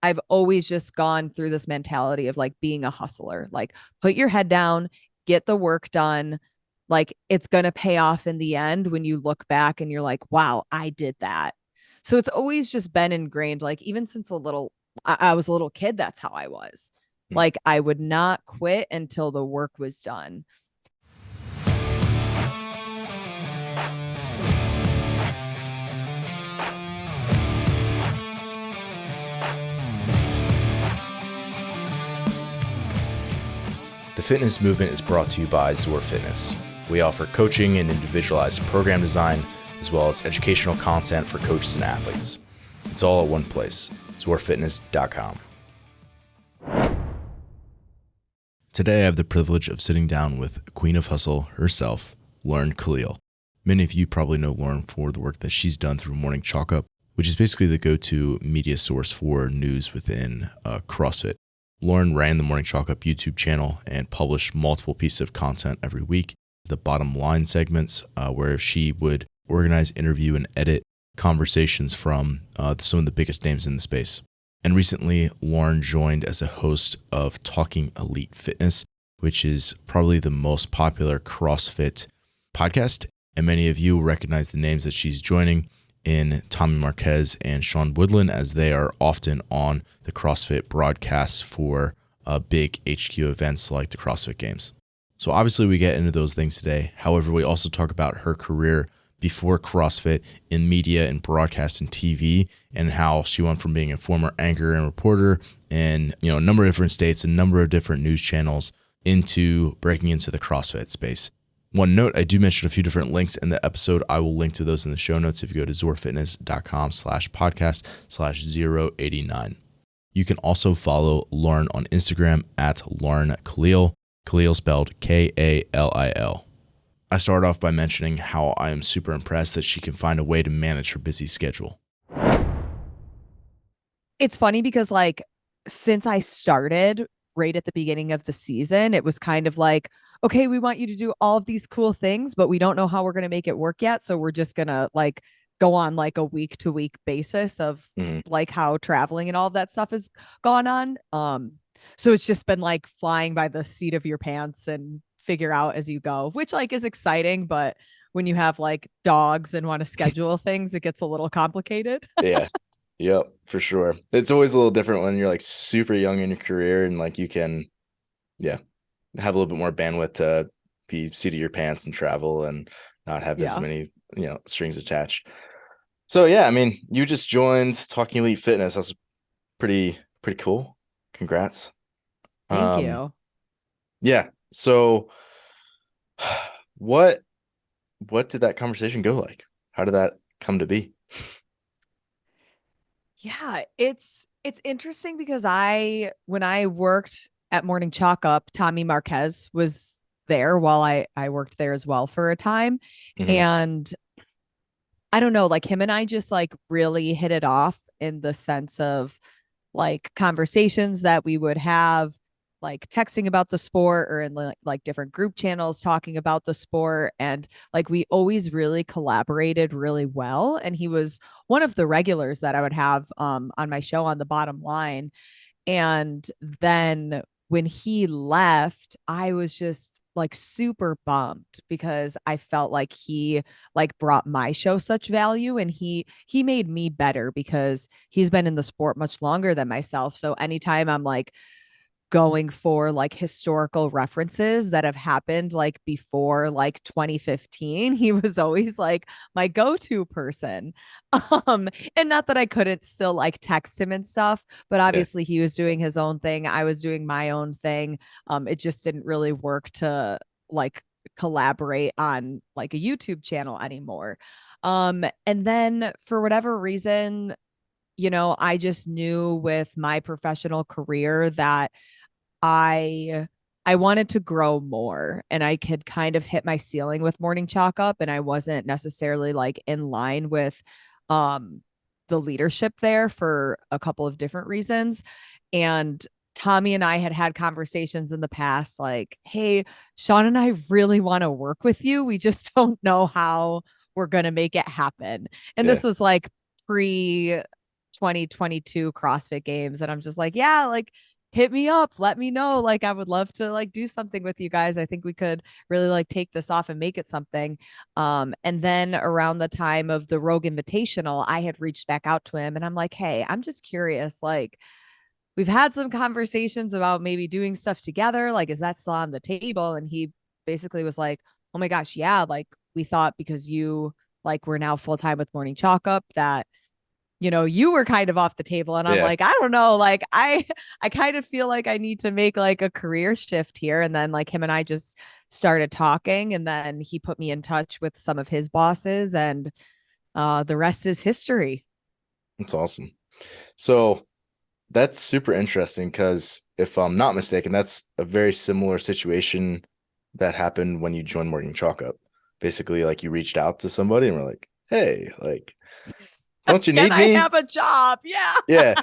I've always just gone through this mentality of like being a hustler, like put your head down, get the work done. Like it's going to pay off in the end when you look back and you're like, wow, I did that. So it's always just been ingrained, like even since I was a little kid, that's how I was. Hmm. Like I would not quit until the work was done. The fitness movement is brought to you by Zor Fitness. We offer coaching and individualized program design, as well as educational content for coaches and athletes. It's all at one place, zorfitness.com. Today I have the privilege of sitting down with Queen of Hustle herself, Lauren Kalil. Many of you probably know Lauren for the work that she's done through Morning Chalk Up, which is basically the go-to media source for news within CrossFit. Lauren ran the Morning Chalk Up YouTube channel and published multiple pieces of content every week. The bottom line segments where she would organize, interview, and edit conversations from some of the biggest names in the space. And recently, Lauren joined as a host of Talking Elite Fitness, which is probably the most popular CrossFit podcast. And many of you recognize the names that she's joining in Toomey, Marquez, and Woodland, as they are often on the CrossFit broadcasts for big HQ events like the CrossFit Games. So obviously we get into those things today. However, we also talk about her career before CrossFit in media and broadcast and TV, and how she went from being a former anchor and reporter in a number of different states, a number of different news channels, into breaking into the CrossFit space. One note, I do mention a few different links in the episode. I will link to those in the show notes if you go to zorfitness.com/podcast/089. You can also follow Lauren on Instagram at Lauren Kalil, Kalil spelled Kalil. I started off by mentioning how I am super impressed that she can find a way to manage her busy schedule. It's funny because like since I started right at the beginning of the season, it was kind of like, okay, we want you to do all of these cool things, but we don't know how we're going to make it work yet. So we're just going to like go on like a week to week basis of Mhm. like how traveling and all of that stuff has gone on. So it's just been like flying by the seat of your pants and figure out as you go, which like is exciting, but when you have like dogs and want to schedule things, it gets a little complicated. Yeah. Yep, for sure. It's always a little different when you're like super young in your career and like you can, yeah, have a little bit more bandwidth to be seat of your pants and travel and not have as Yeah. many, strings attached. So yeah, I mean, you just joined Talking Elite Fitness. That's pretty cool. Congrats. Thank Um, you. yeah. So what what did that conversation go like? How did that come to be? Yeah, it's interesting because when I worked at Morning Chalk Up, Tommy Marquez was there while I worked there as well for a time. Hmm. And I don't know, like him and I just like really hit it off in the sense of like conversations that we would have, like texting about the sport or in like different group channels talking about the sport. And like we always really collaborated really well. And he was one of the regulars that I would have on my show on the bottom line. And then when he left, I was just like super bummed because I felt like he like brought my show such value, and he made me better because he's been in the sport much longer than myself. So anytime I'm like going for like historical references that have happened like before like 2015, he was always like my go-to person. And not that I couldn't still like text him and stuff, but Yeah. obviously he was doing his own thing, I was doing my own thing. It just didn't really work to like collaborate on like a YouTube channel anymore. And then for whatever reason, I just knew with my professional career that I I wanted to grow more, and I could kind of hit my ceiling with Morning Chalk Up, and I wasn't necessarily like in line with um the leadership there for a couple of different reasons. And Tommy and I had had conversations in the past like, hey, Sean and I really want to work with you. We just don't know how we're going to make it happen. And Yeah. this was like pre 2022 CrossFit Games. And I'm just like, yeah, like hit me up, let me know. Like I would love to like do something with you guys. I think we could really like take this off and make it something. And then around the time of the Rogue Invitational, I had reached back out to him and I'm like, hey, I'm just curious, like we've had some conversations about maybe doing stuff together. Like, is that still on the table? And he basically was like, oh my gosh, yeah, like we thought because you like we're now full time with Morning Chalk Up that you were kind of off the table. And I'm Yeah. like, I don't know, like I kind of feel like I need to make like a career shift here. And then like him and I just started talking, and then he put me in touch with some of his bosses, and the rest is history. That's awesome. So that's super interesting because if I'm not mistaken, that's a very similar situation that happened when you joined Morning Chalk Up. Basically, like you reached out to somebody and were like, hey, like, don't you Can need I me? have a job? Yeah. Yeah.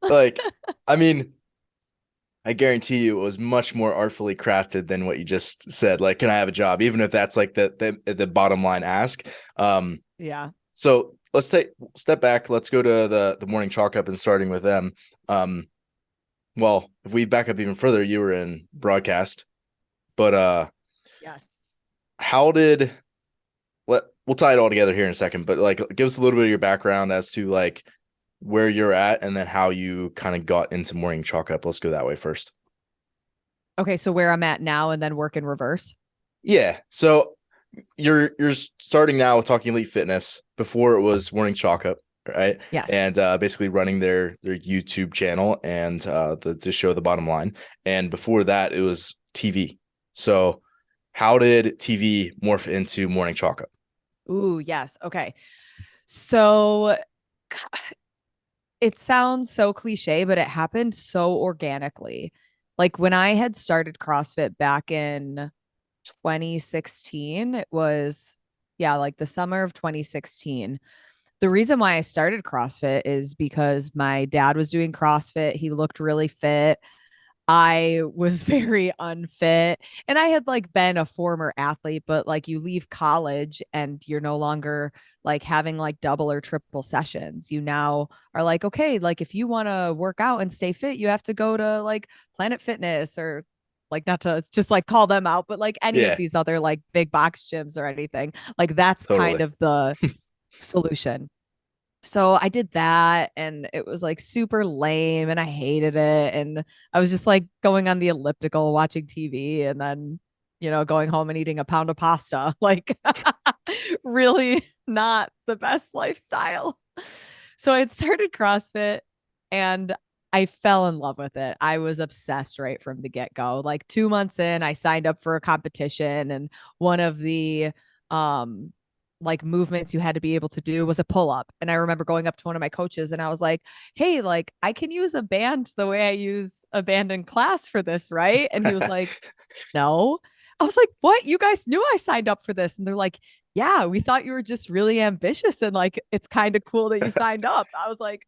Like, I mean, I guarantee you it was much more artfully crafted than what you just said. Like, can I have a job? Even if that's like the bottom line ask. Um, Yeah. so let's take step back. Let's go to the morning chalk up and starting with them. Um, well, if we back up even further, you were in broadcast, but Yes. how did we'll tie it all together here in a second, but like give us a little bit of your background as to like where you're at and then how you kind of got into morning chalk up. Let's go that way first. Okay, so where I'm at now and then work in reverse. Yeah. So you're starting now with Talking Elite Fitness. Before it was Morning Chalk Up, right? Yes. And basically running their YouTube channel and to show the bottom line. And before that, it was TV. So how did TV morph into Morning Chalk Up? Ooh, yes. Okay. So it sounds so cliche, but it happened so organically. Like when I had started CrossFit back in 2016, it was, yeah, like the summer of 2016. The reason why I started CrossFit is because my dad was doing CrossFit. He looked really fit. I was very unfit, and I had like been a former athlete, but like you leave college and you're no longer like having like double or triple sessions. You now are like, okay, like if you want to work out and stay fit, you have to go to like Planet Fitness or like not to just like call them out, but like any of Yeah, these other like big box gyms or anything. Like that's kind totally. of the solution. So I did that and it was like super lame and I hated it. And I was just like going on the elliptical watching TV and then, going home and eating a pound of pasta. Like, really not the best lifestyle. So I had started CrossFit and I fell in love with it. I was obsessed right from the get go. Like 2 months in, I signed up for a competition, and one of the um like movements you had to be able to do was a pull up. And I remember going up to one of my coaches and I was like, hey, like I can use a band the way I use a band in class for this, right? And he was like, no. I was like, what? You guys knew I signed up for this. And they're like, yeah, we thought you were just really ambitious and like it's kind of cool that you signed up. I was like,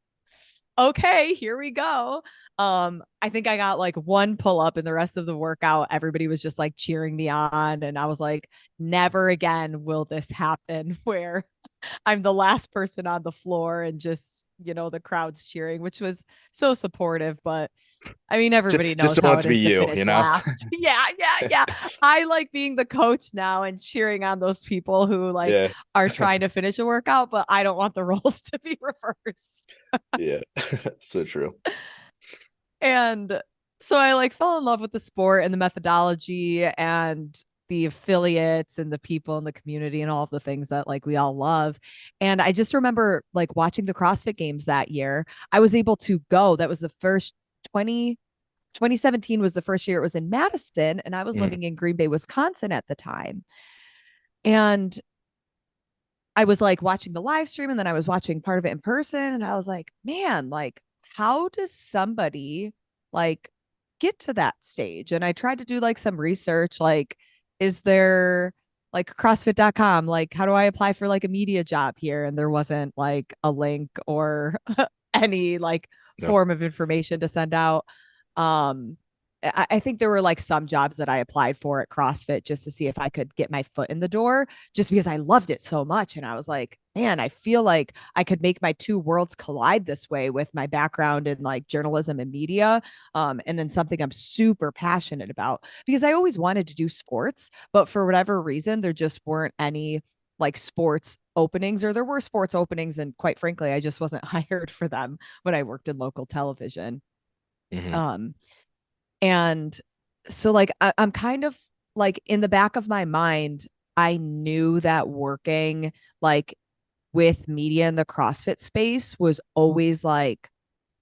okay, here we go. I think I got like one pull up and the rest of the workout, everybody was just like cheering me on. And I was like, never again will this happen where I'm the last person on the floor and just, the crowd's cheering, which was so supportive. But I mean, everybody Just knows don't how want it it to be is to you, finish last. Yeah, yeah, yeah. I like being the coach now and cheering on those people who like Yeah. are trying to finish a workout, but I don't want the roles to be reversed. Yeah. So true. And so I like fell in love with the sport and the methodology and the affiliates and the people in the community and all of the things that like we all love. And I just remember like watching the CrossFit Games that year. I was able to go. That was the first 2017 was the first year it was in Madison, and I was Mhm. living in Green Bay, Wisconsin at the time. And I was like watching the live stream and then I was watching part of it in person, and I was like, man, like how does somebody like get to that stage? And I tried to do like some research, like is there like CrossFit.com, like how do I apply for like a media job here? And there wasn't like a link or any like No. form of information to send out. Um I think there were like some jobs that I applied for at CrossFit just to see if I could get my foot in the door, just because I loved it so much. And I was like, man, I feel like I could make my two worlds collide this way with my background in like journalism and media. And then something I'm super passionate about because I always wanted to do sports, but for whatever reason, there just weren't any like sports openings, or there were sports openings. And quite frankly, I just wasn't hired for them when I worked in local television. Hmm. Um, and so like I'm kind of like in the back of my mind, I knew that working like with media in the CrossFit space was always like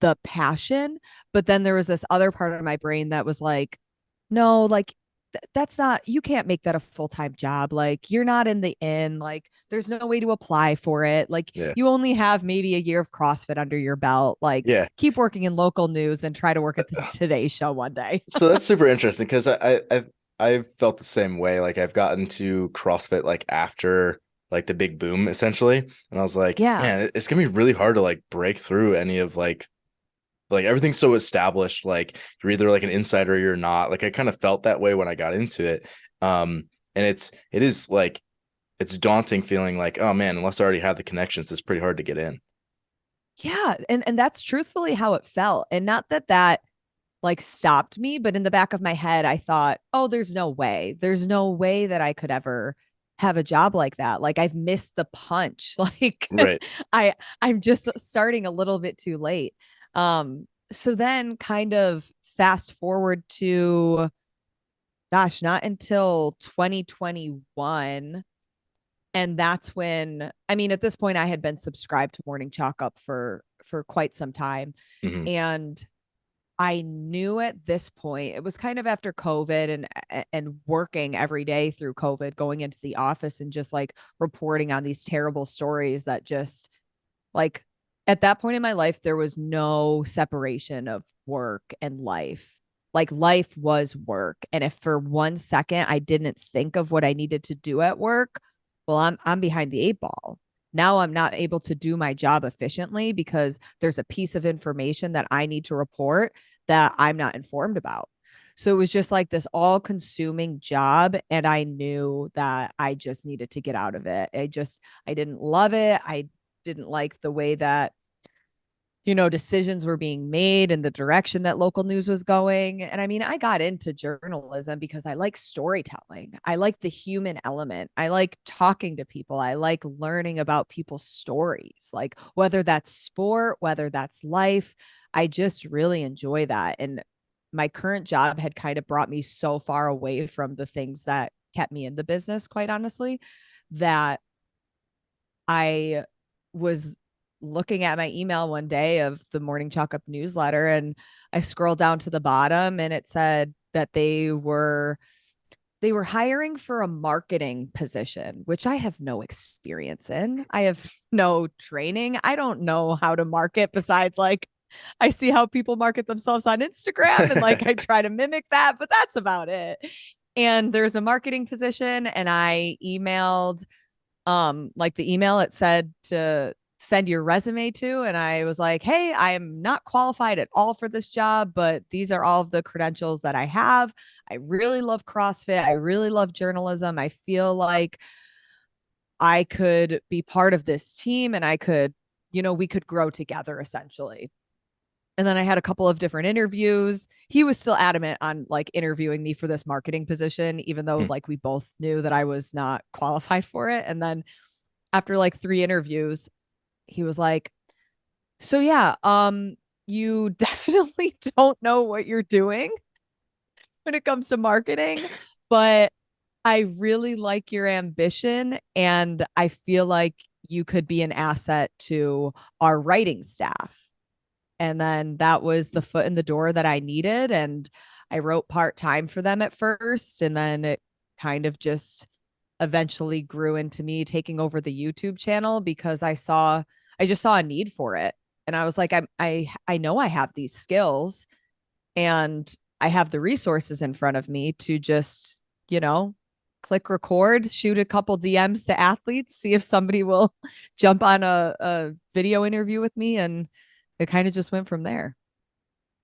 the passion. But then there was this other part of my brain that was like, no, like that's not, you can't make that a full-time job. Like you're not in the in, like there's no way to apply for it. Like Yeah. you only have maybe a year of CrossFit under your belt. Like Yeah. keep working in local news and try to work at the Today Show one day. So that's super interesting because I've felt the same way. Like I've gotten to CrossFit like after like the big boom essentially, and I was like, Yeah. man, it's gonna be really hard to like break through any of like everything's so established. Like you're either like an insider or you're not. Like I kind of felt that way when I got into it. And it is like it's daunting feeling like, oh man, unless I already have the connections, it's pretty hard to get in. Yeah. And that's truthfully how it felt. And not that that like stopped me, but in the back of my head, I thought, oh, there's no way. There's no way that I could ever have a job like that. Like I've missed the punch. Like Right. I'm just starting a little bit too late. So then kind of fast forward to gosh, not until 2021. And that's when, I mean, at this point I had been subscribed to Morning Chalk Up for quite some time. Hmm. And I knew at this point, it was kind of after COVID and working every day through COVID, going into the office and just like reporting on these terrible stories that just like at that point in my life, there was no separation of work and life. Like life was work. And if for 1 second I didn't think of what I needed to do at work, well, I'm behind the eight ball. Now I'm not able to do my job efficiently because there's a piece of information that I need to report that I'm not informed about. So it was just like this all consuming job. And I knew that I just needed to get out of it. I didn't love it. I didn't like the way that decisions were being made and the direction that local news was going. And I mean, I got into journalism because I like storytelling. I like the human element. I like talking to people. I like learning about people's stories, like whether that's sport, whether that's life. I just really enjoy that. And my current job had kind of brought me so far away from the things that kept me in the business, quite honestly, that I was looking at my email one day of the Morning Chalk Up newsletter, and I scrolled down to the bottom and it said that they were hiring for a marketing position, which I have no experience in. I have no training. I don't know how to market besides like I see how people market themselves on Instagram and like I try to mimic that, but that's about it. And there's a marketing position and I emailed like the email it said to send your resume to, and I was like, hey, I am not qualified at all for this job, but these are all of the credentials that I have. I really love CrossFit. I really love journalism. I feel like I could be part of this team and I could, we could grow together essentially. And then I had a couple of different interviews. He was still adamant on like interviewing me for this marketing position, even though like we both knew that I was not qualified for it. And then after like 3 interviews, he was like, so yeah, you definitely don't know what you're doing when it comes to marketing, but I really like your ambition and I feel like you could be an asset to our writing staff. And then that was the foot in the door that I needed. And I wrote part time for them at first. And then it kind of just eventually grew into me taking over the YouTube channel because I just saw a need for it. And I was like, I know I have these skills and I have the resources in front of me to just, click record, shoot a couple DMs to athletes, see if somebody will jump on a video interview with me. And it kind of just went from there.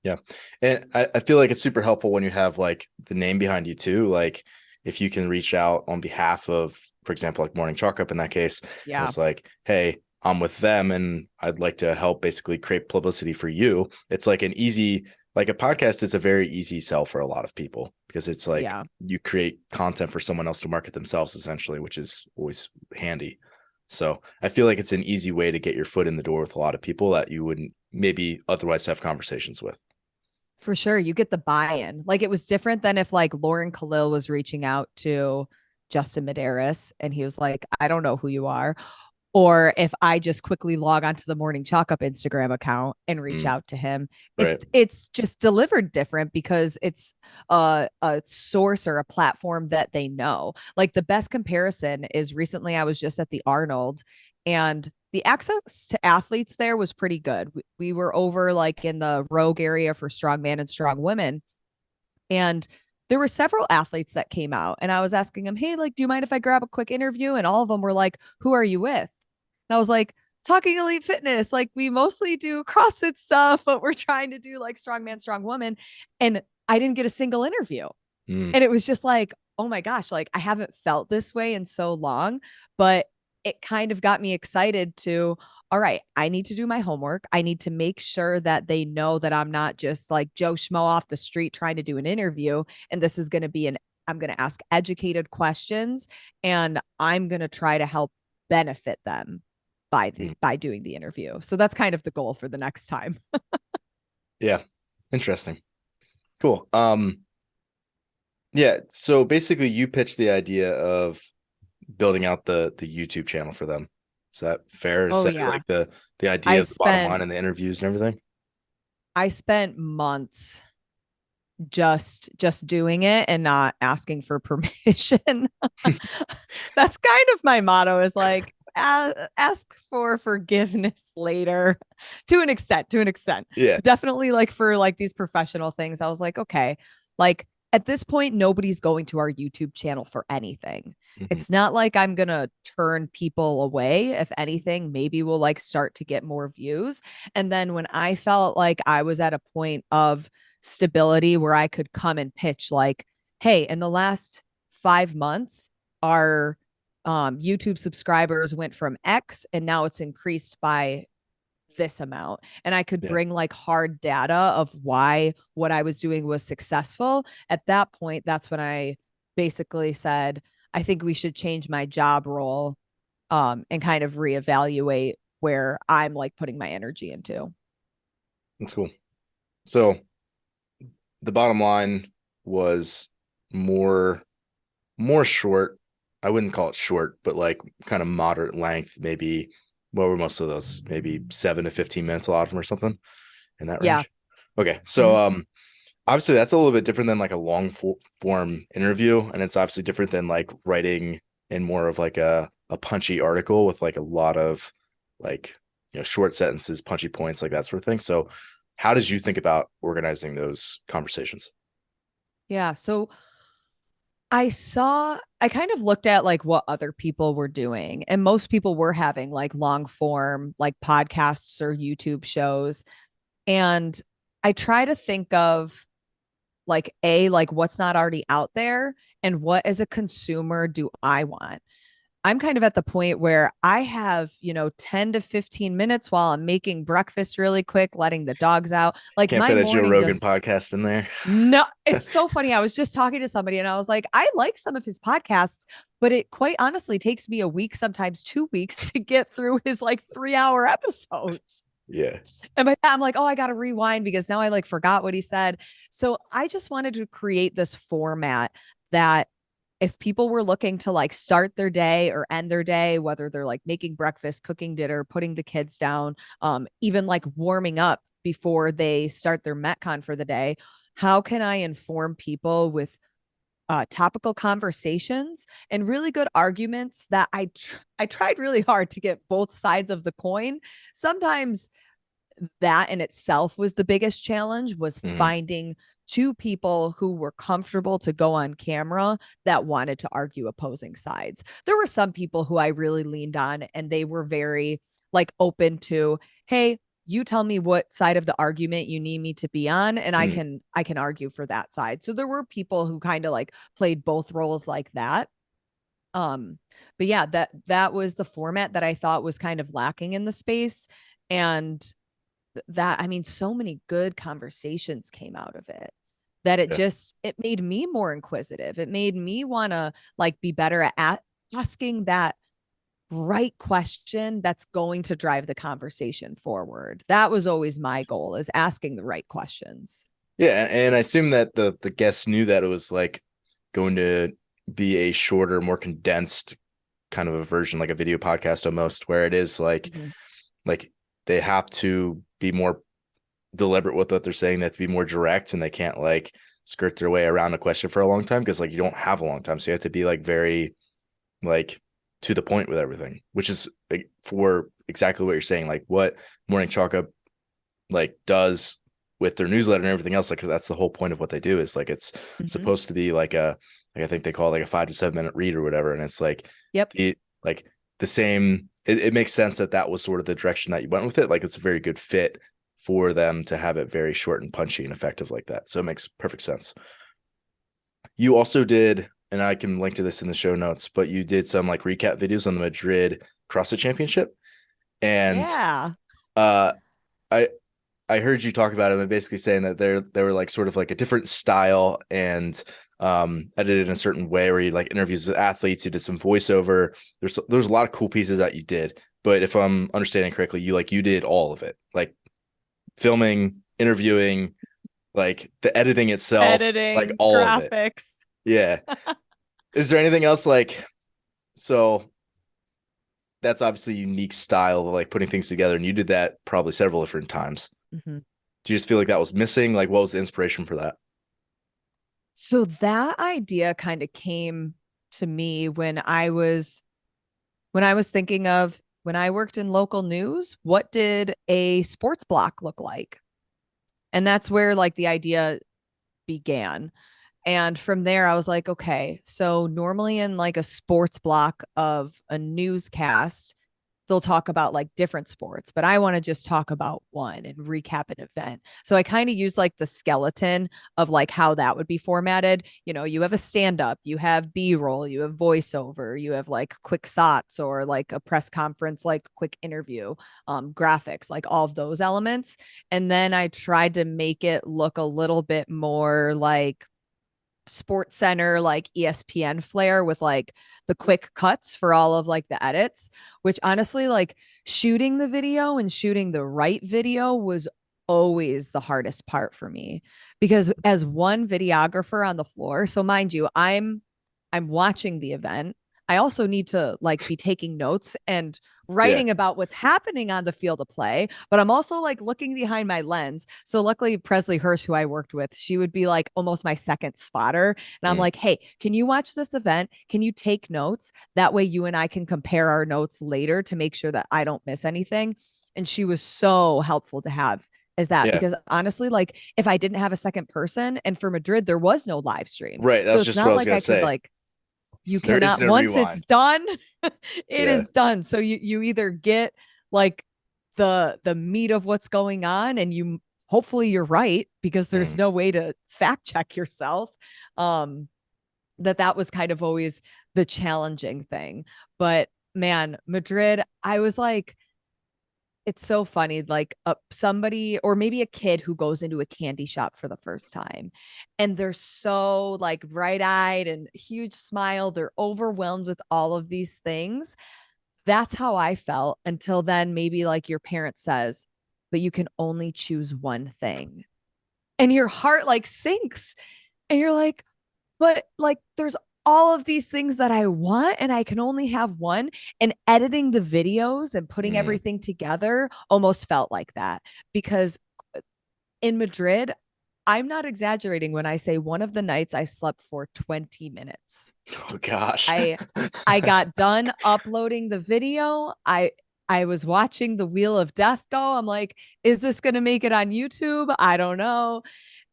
Yeah. And I feel like it's super helpful when you have like the name behind you too. Like if you can reach out on behalf of, for example, like Morning Chalk Up in that case, and Yeah. it's like, hey, I'm with them and I'd like to help basically create publicity for you. It's like an easy, like a podcast is a very easy sell for a lot of people because it's like Yeah. you create content for someone else to market themselves essentially, which is always handy. So I feel like it's an easy way to get your foot in the door with a lot of people that you wouldn't maybe otherwise have conversations with. For sure. You get the buy-in. Like it was different than if like Lauren Kalil was reaching out to Justin Medeiros and he was like, I don't know who you are. Or if I just quickly log onto the Morning Chalk Up Instagram account and reach Mm, out to him, right. it's just delivered different because it's a source or a platform that they know. Like the best comparison is recently I was just at the Arnold and the access to athletes there was pretty good. We were over like in the Rogue area for strong man and strong women, and there were several athletes that came out and I was asking them, hey, like, do you mind if I grab a quick interview? And all of them were like, who are you with? And I was like, talking elite fitness. Like, we mostly do CrossFit stuff, but we're trying to do like strong man, strong woman. And I didn't get a single interview. Mm, And it was just like, oh my gosh, like I haven't felt this way in so long, but it kind of got me excited to, all right, I need to do my homework. I need to make sure that they know that I'm not just like Joe Schmo off the street trying to do an interview. And this is going to be I'm going to ask educated questions and I'm going to try to help benefit them mm. by doing the interview. So that's kind of the goal for the next time. Yeah. Interesting. Cool. Yeah. So basically you pitched the idea of building out the YouTube channel for them. Is that fair to Oh say? yeah. Like the idea I of the bottom spent line and the interviews and everything? I spent months just doing it and not asking for permission. That's kind of my motto is like ask for forgiveness later to an extent. Yeah. Definitely like for like these professional things I was like okay, like at this point nobody's going to our YouTube channel for anything. Mhm. It's not like I'm going to turn people away. If anything, maybe we'll like start to get more views. And then when I felt like I was at a point of stability where I could come and pitch like, hey, in the last 5 months, our YouTube subscribers went from X and now it's increased by this amount. And I could Yeah. bring like hard data of why what I was doing was successful. At that point, that's when I basically said, I think we should change my job role and kind of reevaluate where I'm like putting my energy into. That's cool. So the bottom line was more more short. I wouldn't call it short, but like kind of moderate length, maybe what were most of those? Maybe 7 to 15 minutes, a lot of them or something in that Yeah. range. Okay. So Mm-hmm. obviously that's a little bit different than like a long form interview. And it's obviously different than like writing in more of like a punchy article with like a lot of like, short sentences, punchy points, like that sort of thing. So how did you think about organizing those conversations? Yeah. So I kind of looked at like what other people were doing, and most people were having like long form, like podcasts or YouTube shows. And I try to think of like what's not already out there and what as a consumer do I want. I'm kind of at the point where I have, 10 to 15 minutes while I'm making breakfast really quick, letting the dogs out. Like Can't my fit a Joe morning Rogan just podcast in there. no, it's so funny. I was just talking to somebody and I was like, I like some of his podcasts, but it quite honestly takes me a week, sometimes 2 weeks to get through his like 3 hour episodes. Yeah. And I'm like, oh, I got to rewind because now I like forgot what he said. So I just wanted to create this format that if people were looking to like start their day or end their day, whether they're like making breakfast, cooking dinner, putting the kids down, even like warming up before they start their Metcon for the day, how can I inform people with topical conversations and really good arguments that I tried really hard to get both sides of the coin. Sometimes that in itself was the biggest challenge was Mhm. finding two people who were comfortable to go on camera that wanted to argue opposing sides. There were some people who I really leaned on and they were very like open to, hey, you tell me what side of the argument you need me to be on, and Mm, I can argue for that side. So there were people who kind of like played both roles like that. Um, but yeah, that was the format that I thought was kind of lacking in the space. And that, I mean, so many good conversations came out of it that yeah. it made me more inquisitive. It made me want to like be better at asking that right question that's going to drive the conversation forward. That was always my goal, is asking the right questions. Yeah, and I assume that the guests knew that it was like going to be a shorter, more condensed kind of a version, like a video podcast almost, where it is Mhm. like they have to be more deliberate with what they're saying. They have to be more direct, and they can't like skirt their way around a question for a long time, because like you don't have a long time, so you have to be like very like to the point with everything, which is like, for exactly what you're saying, like what Morning Chalk Up like does with their newsletter and everything else. Like that's the whole point of what they do, is like it's Mhm. supposed to be like a, like I think they call it like a 5 to 7 minute read or whatever, and it's like Yep. it like the same. It makes sense that that was sort of the direction that you went with it. Like it's a very good fit for them to have it very short and punchy and effective like that. So it makes perfect sense. You also did, and I can link to this in the show notes, but you did some like recap videos on the Madrid CrossFit Championship. And Yeah. uh I I heard you talk about it and basically saying that they were like sort of like a different style and edited in a certain way, where you like interviews with athletes, you did some voiceover. There's a lot of cool pieces that you did. But if I'm understanding correctly, you did all of it. Like filming, interviewing, like the editing itself, like Editing, all of it. graphics. Yeah. Is there anything else like, so that's obviously a unique style of like putting things together, and you did that probably several different times. Mhm. Do you just feel like that was missing? Like what was the inspiration for that? So that idea kind of came to me when I was thinking of when I worked in local news, what did a sports block look like? And that's where like the idea began. And from there, I was like, okay, so normally in like a sports block of a newscast, they'll talk about like different sports, but I want to just talk about one and recap an event. So I kind of use like the skeleton of like how that would be formatted. You know, you have a stand up, you have B roll, you have voiceover, you have like quick sots or like a press conference, like quick interview, graphics, like all of those elements. And then I tried to make it look a little bit more like Sports Center, like ESPN flair with like the quick cuts for all of like the edits, which honestly, like shooting the video and shooting the right video was always the hardest part for me because as one videographer on the floor, so mind you, I'm watching the event. I also need to like be taking notes and Yeah. writing about what's happening on the field of play, but I'm also like looking behind my lens. So luckily Presley Hirsch, who I worked with, she would be like almost my second spotter. And I'm Mm, like, hey, can you watch this event? Can you take notes? That way you and I can compare our notes later to make sure that I don't miss anything. And she was so helpful to have as that yeah. because honestly, like if I didn't have a second person and for Madrid, there was no live stream. Right. So That's it's just what not I was like gonna I could say. like you There is cannot no once it's rewind. done it Yeah. is done, so you either get like the meat of what's going on and you hopefully you're right because there's Mm. no way to fact check yourself. um that was kind of always the challenging thing. But man, Madrid, I was like, it's so funny, like somebody or maybe a kid who goes into a candy shop for the first time and they're so like bright-eyed and huge smile, they're overwhelmed with all of these things. That's how I felt until then maybe like your parent says, but you can only choose one thing, and your heart like sinks and you're like, but like there's all of these things that I want and I can only have one. And editing the videos and putting Mm. everything together almost felt like that because in Madrid, I'm not exaggerating when I say one of the nights I slept for 20 minutes. Oh gosh. I I got done uploading the video. I was watching the Wheel of Death go. I'm like, is this going to make it on YouTube? I don't know.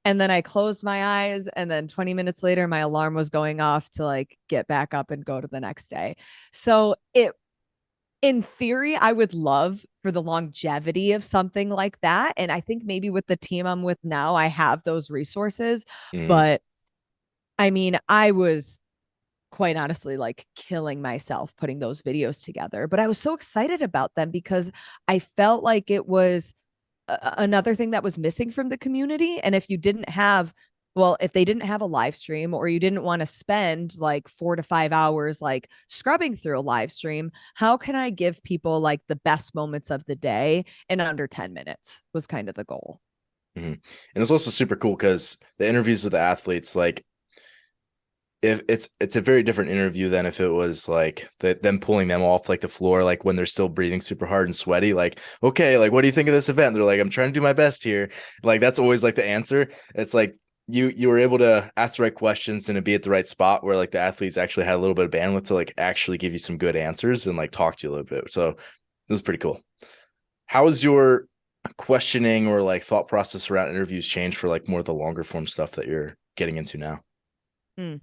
And then I closed my eyes and then 20 minutes later my alarm was going off to like get back up and go to the next day. So in theory, I would love for the longevity of something like that. And I think maybe with the team I'm with now, I have those resources. Mm, But I mean, I was quite honestly like killing myself putting those videos together. But I was so excited about them because I felt like it was another thing that was missing from the community. And if you didn't have, well, if they didn't have a live stream or you didn't want to spend like 4 to 5 hours like scrubbing through a live stream, how can I give people like the best moments of the day in under 10 minutes was kind of the goal. mhm. And it's also super cool because the interviews with the athletes, like if it's a very different interview than if it was like them pulling them off like the floor, like when they're still breathing super hard and sweaty, like, okay, like what do you think of this event? They're like, I'm trying to do my best here. Like that's always like the answer. It's like you were able to ask the right questions and to be at the right spot where like the athletes actually had a little bit of bandwidth to like actually give you some good answers and like talk to you a little bit. So it was pretty cool. How has your questioning or like thought process around interviews changed for like more of the longer form stuff that you're getting into now? Mm.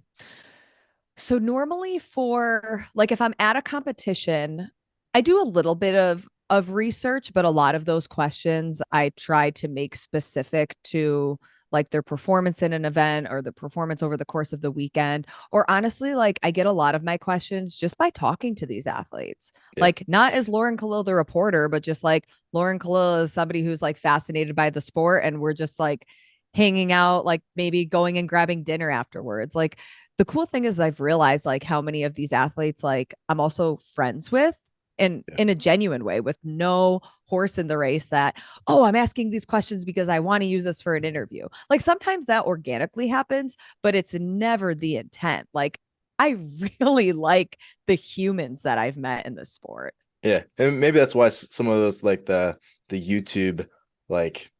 So normally for like if I'm at a competition, I do a little bit of research, but a lot of those questions I try to make specific to like their performance in an event or the performance over the course of the weekend. Or honestly, like I get a lot of my questions just by talking to these athletes. Yeah. Like not as Lauren Kalil, the reporter, but just like Lauren Kalil is somebody who's like fascinated by the sport and we're just like hanging out, like maybe going and grabbing dinner afterwards. Like the cool thing is I've realized like how many of these athletes like I'm also friends with in a genuine way with no horse in the race that, oh, I'm asking these questions because I want to use this for an interview. Like sometimes that organically happens, but it's never the intent. Like I really like the humans that I've met in the sport. Yeah, and maybe that's why some of those like the YouTube, like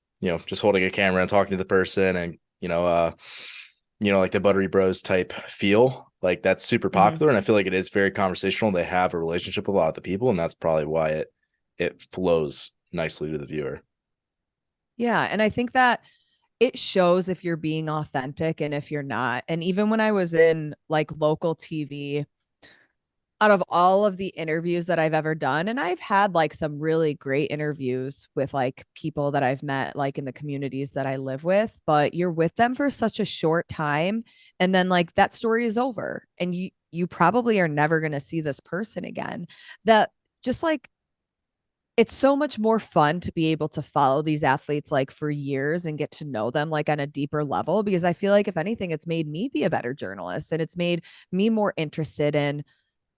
just holding a camera and talking to the person, and like the Buttery Bros type feel, like that's super Mm-hmm. popular, and I feel like it is very conversational. They have a relationship with a lot of the people, and that's probably why it flows nicely to the viewer. Yeah. And I think that it shows if you're being authentic and if you're not. And even when I was in like local TV, out of all of the interviews that I've ever done, and I've had like some really great interviews with like people that I've met like in the communities that I live with, but you're with them for such a short time and then like that story is over and you probably are never going to see this person again. That just like it's so much more fun to be able to follow these athletes like for years and get to know them like on a deeper level because I feel like if anything it's made me be a better journalist and it's made me more interested in,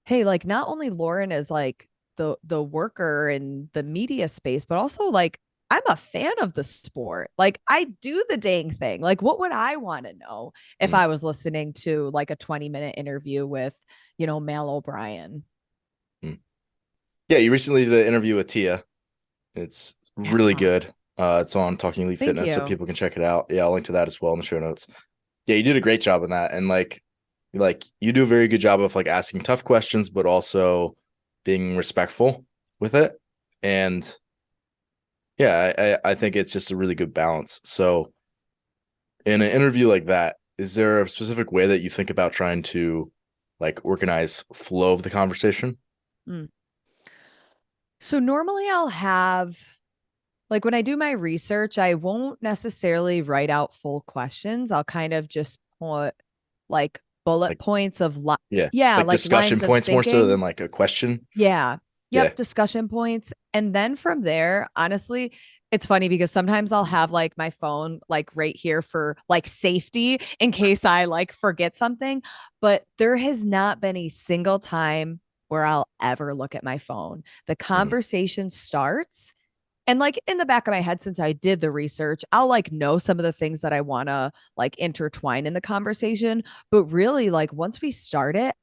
hey, like not only Lauren is like the worker in the media space, but also like I'm a fan of the sport. Like I do the dang thing. Like what would I want to know if Mm, I was listening to like a 20-minute interview with, Mal O'Brien? mm. Yeah, you recently did an interview with Tia. It's really Yeah. good. It's on Talking Elite Thank Fitness, so you. people can check it out. Yeah, I'll link to that as well in the show notes. Yeah, you did a great job in that, and like you do a very good job of like asking tough questions, but also being respectful with it. And yeah, I think it's just a really good balance. So in an interview like that, is there a specific way that you think about trying to like organize flow of the conversation? Mm. So normally I'll have like when I do my research, I won't necessarily write out full questions. I'll kind of just put like bullet Like, points of yeah, yeah, like like discussion lines of points more so thinking. than like a question. Yeah. Yeah. Yep, discussion points. And then from there, honestly, it's funny because sometimes I'll have like my phone like right here for like safety in case I like forget something, but there has not been a single time where I'll ever look at my phone. The Mm, conversation starts and like in the back of my head, since I did the research, I'll like know some of the things that I want to like intertwine in the conversation. But really, like once we start it,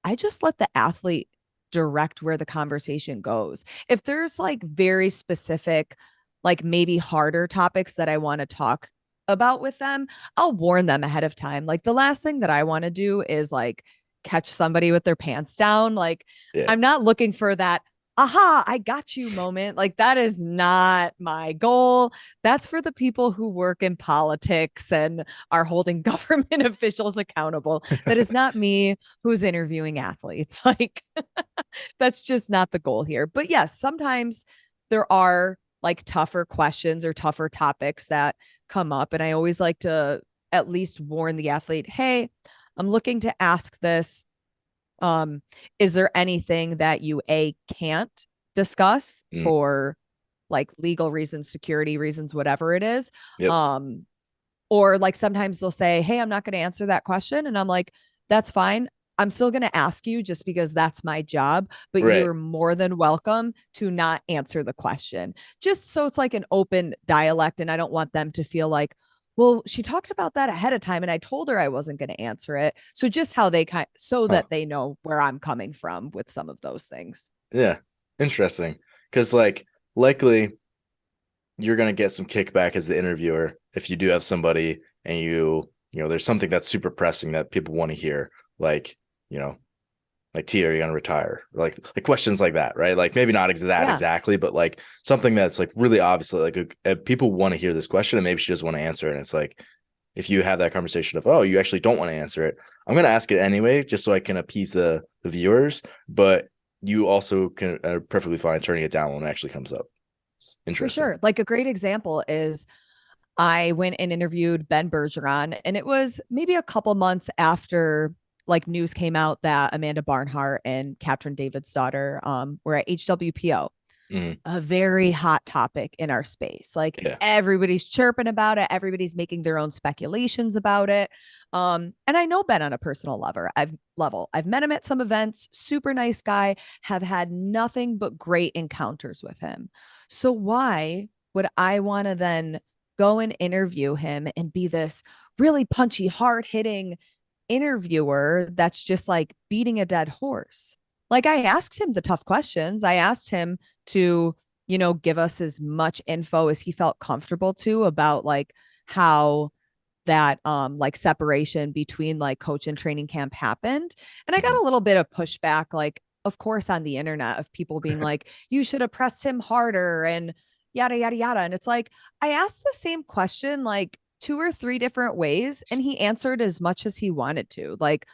I just let the athlete direct where the conversation goes. If there's like very specific, like maybe harder topics that I want to talk about with them, I'll warn them ahead of time. Like the last thing that I want to do is like catch somebody with their pants down. Like yeah. I'm not looking for that aha, I got you moment. Like that is not my goal. That's for the people who work in politics and are holding government officials accountable. That is not me who's interviewing athletes. Like that's just not the goal here. But yes, sometimes there are like tougher questions or tougher topics that come up. And I always like to at least warn the athlete, hey, I'm looking to ask this. Um, is there anything that you can't discuss Mm, for like legal reasons, security reasons, whatever it is? yep. Um, or like sometimes they'll say, hey, I'm not going to answer that question. And I'm like, that's fine. I'm still going to ask you just because that's my job, but Right. you're more than welcome to not answer the question. Just so it's like an open dialect. And I don't want them to feel like, well, she talked about that ahead of time and I told her I wasn't going to answer it. So just how they so Huh. that they know where I'm coming from with some of those things. Yeah. Interesting. Because like likely you're gonna get some kickback as the interviewer if you do have somebody and there's something that's super pressing that people want to hear, like, you know, like Tia, are you gonna retire? Like questions like that, right? Like maybe not that Yeah, exactly, but like something that's like really obviously like people want to hear this question and maybe she doesn't want to answer it. And it's like if you have that conversation of, oh, you actually don't want to answer it, I'm gonna ask it anyway, just so I can appease the viewers, but you also can are perfectly fine turning it down when it actually comes up. It's for interesting. sure. Like a great example is I went and interviewed Ben Bergeron, and it was maybe a couple months after like news came out that Amanda Barnhart and Katrin David's daughter were at HWPO, Mhm. a very hot topic in our space. Like Yeah. everybody's chirping about it, everybody's making their own speculations about it. And I know Ben on a personal level. I've met him at some events, super nice guy, have had nothing but great encounters with him. So why would I want to then go and interview him and be this really punchy, hard hitting interviewer that's just like beating a dead horse? Like I asked him the tough questions. I asked him to, give us as much info as he felt comfortable to about like how that like separation between like coach and training camp happened. And I got Mhm. a little bit of pushback, like of course on the internet, of people being like, you should have pressed him harder and yada yada yada. And it's like I asked the same question like two or three different ways and he answered as much as he wanted to. Like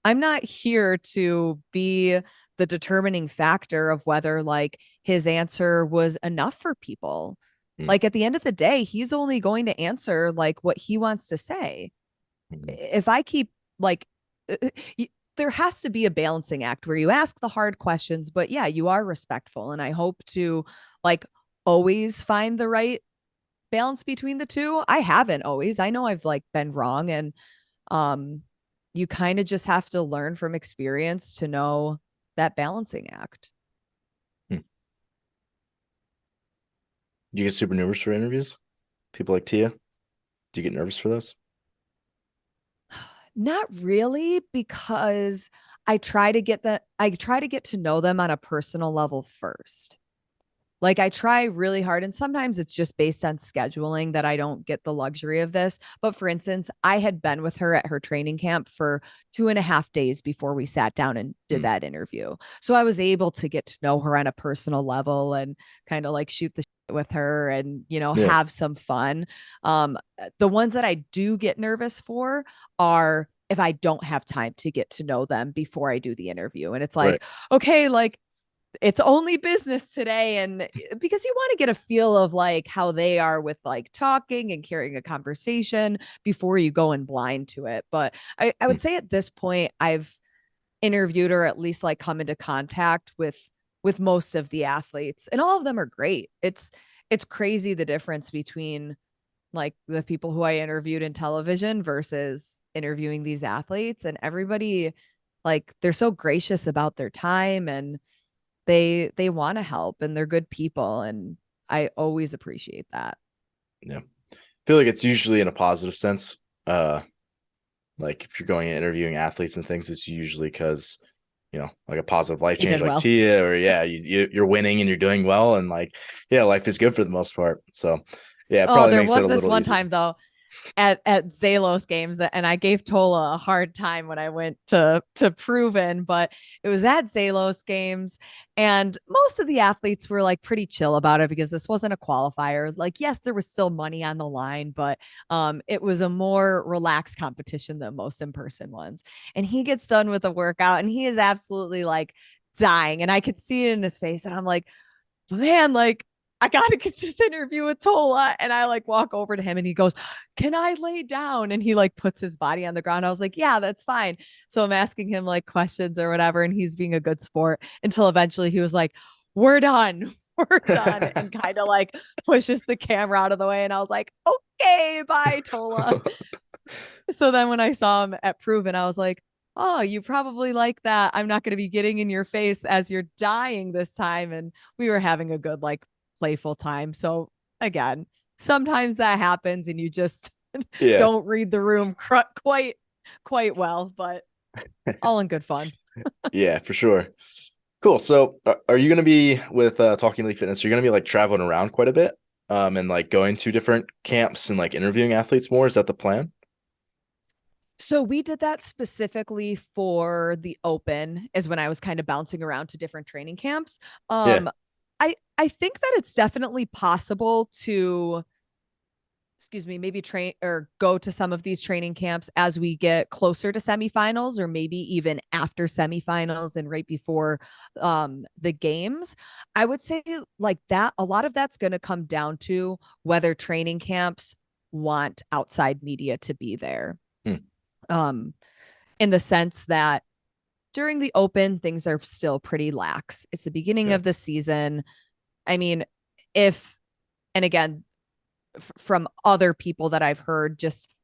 I'm not here to be the determining factor of whether like his answer was enough for people. Mhm. Like at the end of the day, he's only going to answer like what he wants to say. Mhm. If I keep like, there has to be a balancing act where you ask the hard questions, but yeah, you are respectful. And I hope to like always find the right balance between the two. I haven't always. I know I've like been wrong and um you kind of just have to learn from experience to know that balancing act. Hmm. Do you get super nervous for interviews? People like Tia? Do you get nervous for those? Not really, because I try to get to know them on a personal level first. Like I try really hard, and sometimes it's just based on scheduling that I don't get the luxury of this. But for instance, I had been with her at her training camp for 2.5 days before we sat down and did Mm. that interview. So I was able to get to know her on a personal level and kind of like shoot the shit with her and, Yeah. have some fun. The ones that I do get nervous for are if I don't have time to get to know them before I do the interview. And it's Right. like, okay, like it's only business today, and because you want to get a feel of like how they are with like talking and carrying a conversation before you go in blind to it. But I Mm. would say at this point I've interviewed or at least like come into contact with most of the athletes, and all of them are great. It's crazy the difference between like the people who I interviewed in television versus interviewing these athletes, and everybody, like they're so gracious about their time and they want to help and they're good people, and I always appreciate that. Yeah. I feel like it's usually in a positive sense. Uh, like if you're going and interviewing athletes and things, it's usually because, like a positive life They change did like well. Tia, or yeah, you're winning and you're doing well. And like, yeah, life is good for the most part. So yeah, it Oh, probably there makes it was a this little one easier. time though. at Zalos games, and I gave Tola a hard time when I went to Proven, but it was at Zalos games, and most of the athletes were like pretty chill about it because this wasn't a qualifier. Like, yes, there was still money on the line, but it was a more relaxed competition than most in-person ones. And he gets done with the workout and he is absolutely like dying, and I could see it in his face, and I'm like, man, like I got to get this interview with Tola. And I like walk over to him and he goes, can I lay down? And he like puts his body on the ground. I was like, yeah, that's fine. So I'm asking him like questions or whatever. And he's being a good sport until eventually he was like, we're done. We're done. And kind of like pushes the camera out of the way. And I was like, okay, bye, Tola. So then when I saw him at Proven, I was like, oh, you probably like that. I'm not going to be getting in your face as you're dying this time. And we were having a good, like, playful time. So again, sometimes that happens and you just Yeah. don't read the room quite well, but all in good fun. Yeah, for sure. Cool. So are you going to be with Talking Elite Fitness? Are you going to be like traveling around quite a bit and like going to different camps and like interviewing athletes more? Is that the plan? So we did that specifically for the open is when I was kind of bouncing around to different training camps. Yeah. Um I think that it's definitely possible to maybe train or go to some of these training camps as we get closer to semifinals or maybe even after semifinals and right before the games. I would say like that a lot of that's going to come down to whether training camps want outside media to be there. Hmm. Um in the sense that during the open things are still pretty lax. It's the beginning Yeah. of the season. I mean, if and again from other people that I've heard, just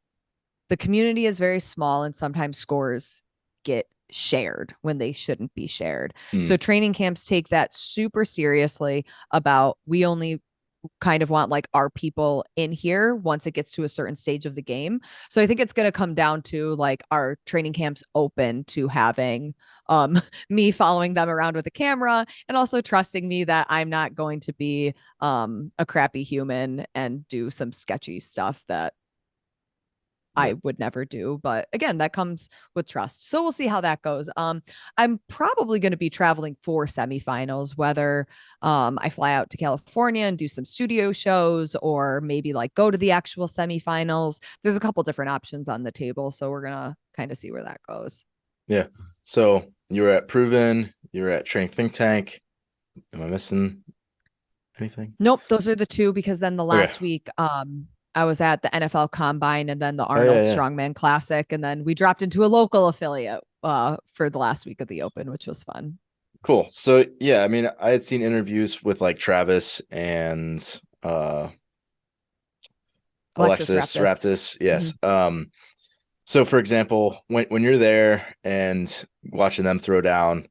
the community is very small and sometimes scores get shared when they shouldn't be shared. Hmm. So training camps take that super seriously about we only kind of want like our people in here once it gets to a certain stage of the game. So I think it's going to come down to like our training camps open to having me following them around with a camera and also trusting me that I'm not going to be a crappy human and do some sketchy stuff that Yeah. I would never do. But again, that comes with trust. So we'll see how that goes. I'm probably going to be traveling for semifinals, whether I fly out to California and do some studio shows or maybe like go to the actual semifinals. There's a couple different options on the table. So we're going to kind of see where that goes. Yeah. So you were at Proven, you were at Training Think Tank. Am I missing anything? Nope, those are the two because then the Okay. last week I was at the NFL Combine and then the Oh yeah, Arnold yeah. Strongman Classic and then we dropped into a local affiliate for the last week of the Open, which was fun. Cool. So yeah, I mean, I had seen interviews with like Travis and Alexis Alexis Raptis. Raptis. Mm-hmm. Yes. So for example, when you're there and watching them throw down,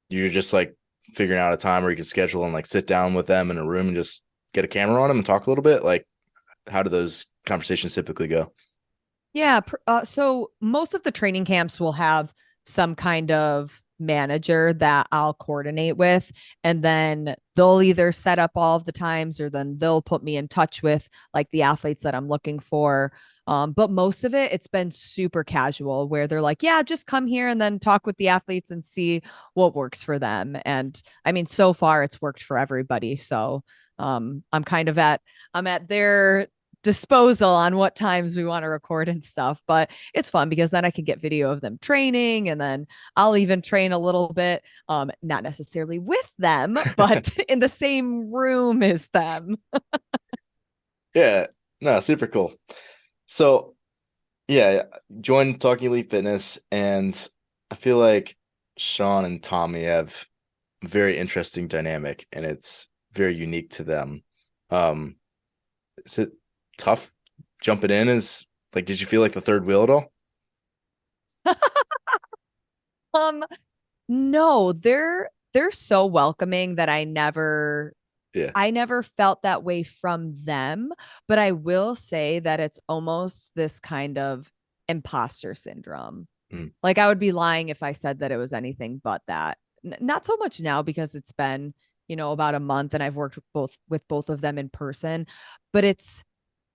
you're just like figuring out a time where you can schedule and like sit down with them in a room and just get a camera on them and talk a little bit. Like, how do those conversations typically go? Yeah. So most of the training camps will have some kind of manager that I'll coordinate with. And then they'll either set up all of the times or then they'll put me in touch with like the athletes that I'm looking for. But most of it, it's been super casual where they're like, yeah, just come here and then talk with the athletes and see what works for them. And I mean, so far it's worked for everybody. So I'm kind of I'm at their disposal on what times we want to record and stuff. But it's fun because then I can get video of them training and then I'll even train a little bit, not necessarily with them, but in the same room as them. Yeah, no, super cool. So yeah, join Talking Elite Fitness, and I feel like Sean and Tommy have a very interesting dynamic, and it's very unique to them. Um, is it tough jumping in? Is like, did you feel like the third wheel at all? um, no, they're so welcoming that Yeah. I never felt that way from them, but I will say that it's almost this kind of imposter syndrome. Mm. Like I would be lying if I said that it was anything but that. Not so much now because it's been, about a month and I've worked with both of them in person, but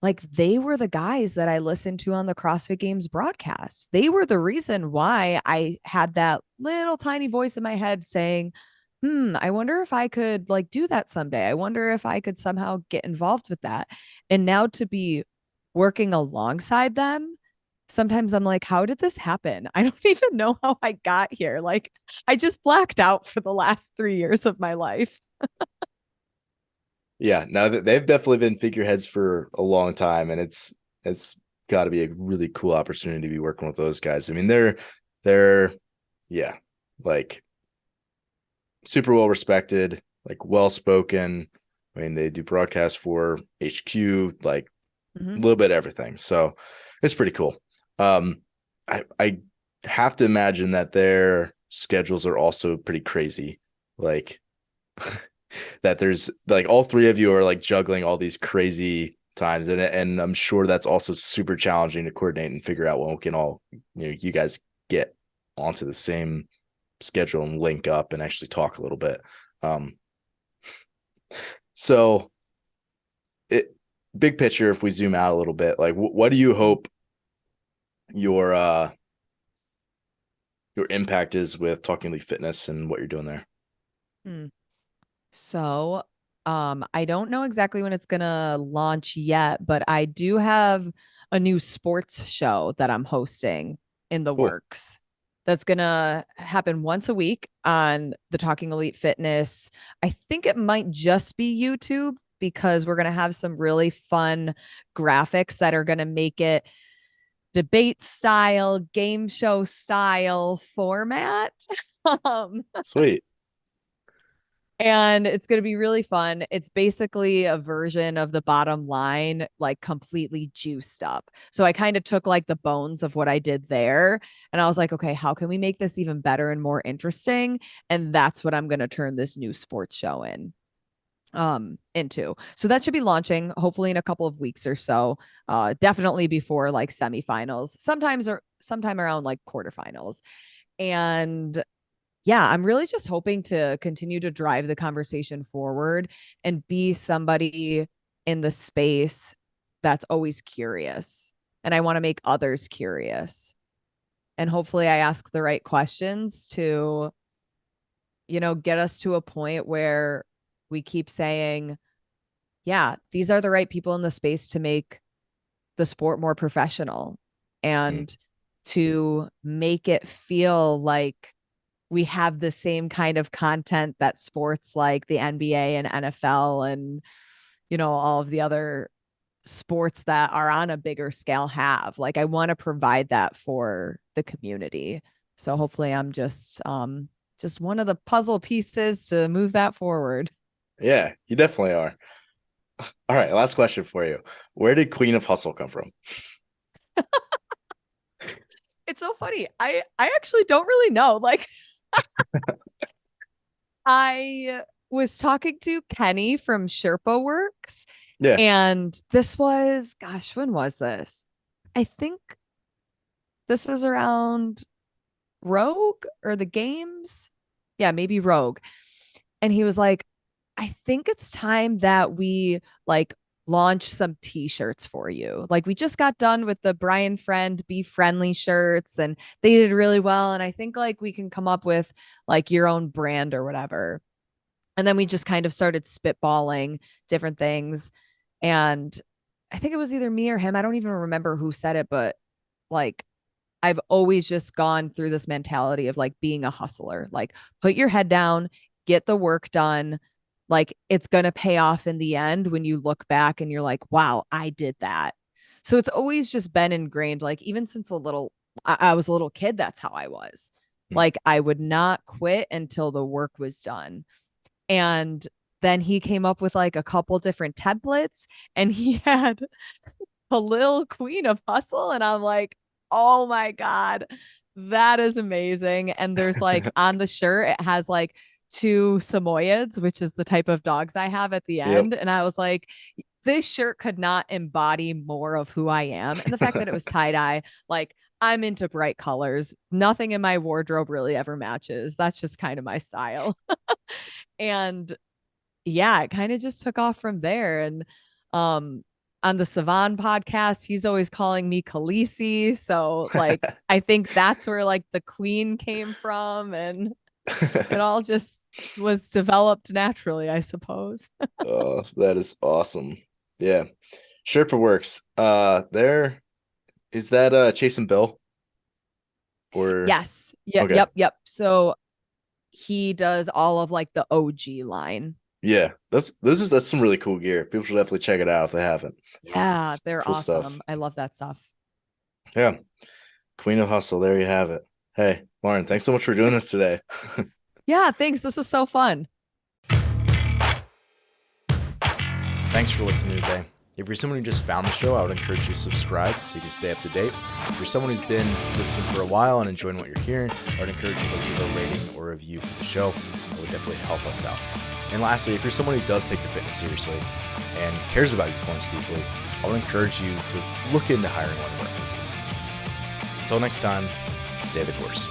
like they were the guys that I listened to on the CrossFit Games broadcast. They were the reason why I had that little tiny voice in my head saying, I wonder if I could like do that someday. I wonder if I could somehow get involved with that. And now to be working alongside them, sometimes I'm like, how did this happen? I don't even know how I got here. Like, I just blacked out for the last 3 years of my life. Yeah, no, they've definitely been figureheads for a long time, and it's got to be a really cool opportunity to be working with those guys. I mean, they're yeah, like super well respected, like well spoken. I mean, they do broadcasts for HQ, like a Mm-hmm. little bit of everything. So it's pretty cool. I have to imagine that their schedules are also pretty crazy. Like that there's like all three of you are like juggling all these crazy times, and I'm sure that's also super challenging to coordinate and figure out when we can all, you guys get onto the same schedule and link up and actually talk a little bit. Um, so it big picture, if we zoom out a little bit, like what do you hope your your impact is with Talking Leaf Fitness and what you're doing there? Hmm. So, I don't know exactly when it's gonna launch yet, but I do have a new sports show that I'm hosting in the Cool. works. That's gonna happen once a week on the Talking Elite Fitness. I think it might just be YouTube because we're gonna have some really fun graphics that are gonna make it debate style, game show style format. um, Sweet. and it's going to be really fun. It's basically a version of the bottom line, like completely juiced up. So I kind of took like the bones of what I did there and I was like, okay, how can we make this even better and more interesting? And that's what I'm going to turn this new sports show into. So that should be launching hopefully in a couple of weeks or so. Definitely before like semifinals, sometimes or sometime around like quarterfinals. And yeah, I'm really just hoping to continue to drive the conversation forward and be somebody in the space that's always curious. And I want to make others curious. And hopefully I ask the right questions to, get us to a point where we keep saying, yeah, these are the right people in the space to make the sport more professional Mm. and to make it feel like we have the same kind of content that sports like the NBA and NFL and all of the other sports that are on a bigger scale have. Like I want to provide that for the community. So hopefully I'm just one of the puzzle pieces to move that forward. Yeah, you definitely are. All right, last question for you. Where did Queen of Hustle come from? It's so funny. I actually don't really know. Like I was talking to Kenny from Sherpa Works, Yeah. and this was, gosh, when was this? I think this was around Rogue or the games. Yeah, maybe Rogue. And he was like, I think it's time that we like launch some t-shirts for you. Like we just got done with the Brian Friend Be Friendly shirts and they did really well. And I think like we can come up with like your own brand or whatever. And then we just kind of started spitballing different things. And I think it was either me or him. I don't even remember who said it, but like I've always just gone through this mentality of like being a hustler, like put your head down, get the work done. Like it's going to pay off in the end when you look back and you're like, wow, I did that. So it's always just been ingrained. Like even since I was a little kid, that's how I was. Mm. Like I would not quit until the work was done. And then he came up with like a couple different templates and he had Kalil Queen of Hustle. And I'm like, oh my God, that is amazing. And there's like on the shirt, it has like two Samoyeds, which is the type of dogs I have at the Yep. end. And I was like, this shirt could not embody more of who I am. And the fact that it was tie dye, like, I'm into bright colors. Nothing in my wardrobe really ever matches. That's just kind of my style. And yeah, it kind of just took off from there. And on the Savan podcast, he's always calling me Khaleesi. So like, I think that's where like the queen came from, and it all just was developed naturally, I suppose. Oh, that is awesome. Yeah. Sherpa works. There is that Chase and Bill or Yes. Yep. okay. Yep. Yep. So he does all of like the OG line. Yeah. That's some really cool gear. People should definitely check it out if they haven't. Yeah, It's they're cool stuff. awesome. I love that stuff. Yeah. Queen of Hustle. There you have it. Hey, Lauren, thanks so much for doing this today. Yeah, thanks. This was so fun. Thanks for listening today. If you're someone who just found the show, I would encourage you to subscribe so you can stay up to date. If you're someone who's been listening for a while and enjoying what you're hearing, I would encourage you to leave a rating or review for the show. It would definitely help us out. And lastly, if you're someone who does take your fitness seriously and cares about your performance deeply, I would encourage you to look into hiring one of our coaches. Until next time, stay the course.